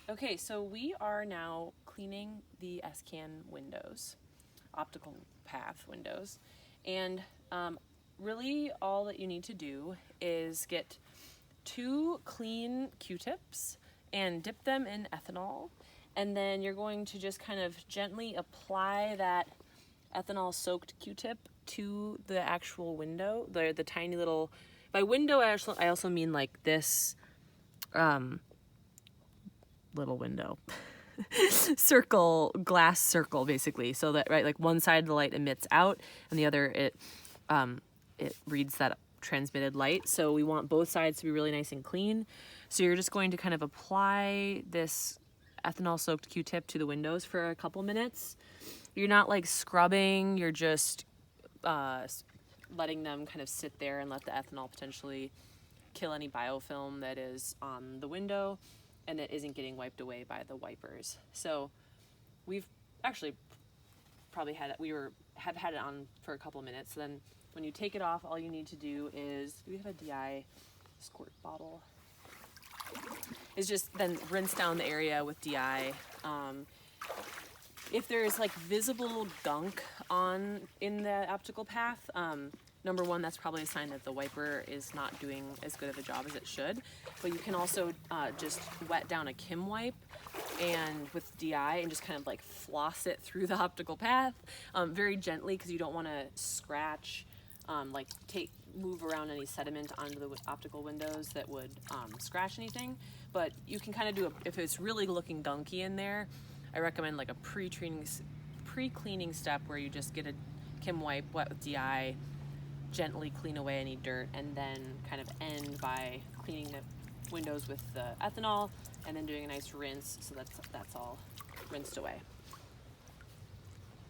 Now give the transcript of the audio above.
Okay, so we are now cleaning the S-can windows, optical path windows, and really all that you need to do is get 2 clean Q-tips and dip them in ethanol, and then you're going to just kind of gently apply that ethanol soaked Q-tip to the actual window, the tiny little, by window I also mean like this little window. Glass circle basically, so that like one side of the light emits out and the other it reads that transmitted light. So we want both sides to be really nice and clean. So you're just going to kind of apply this ethanol soaked Q-tip to the windows for a couple minutes. You're not like scrubbing, you're just letting them kind of sit there and let the ethanol potentially kill any biofilm that is on the window and that isn't getting wiped away by the wipers. So we've actually probably have had it on for a couple of minutes. So then when you take it off, all you need to do is, we have a DI squirt bottle, is just then rinse down the area with DI. If there's like visible gunk in the optical path, number one, that's probably a sign that the wiper is not doing as good of a job as it should. But you can also just wet down a Kim wipe and with DI and just kind of like floss it through the optical path very gently, because you don't want to scratch, move around any sediment onto the optical windows that would scratch anything. But you can kind of do if it's really looking gunky in there, I recommend like a pre-cleaning step where you just get a Kim wipe wet with DI, gently clean away any dirt, and then kind of end by cleaning the windows with the ethanol and then doing a nice rinse so that's all rinsed away.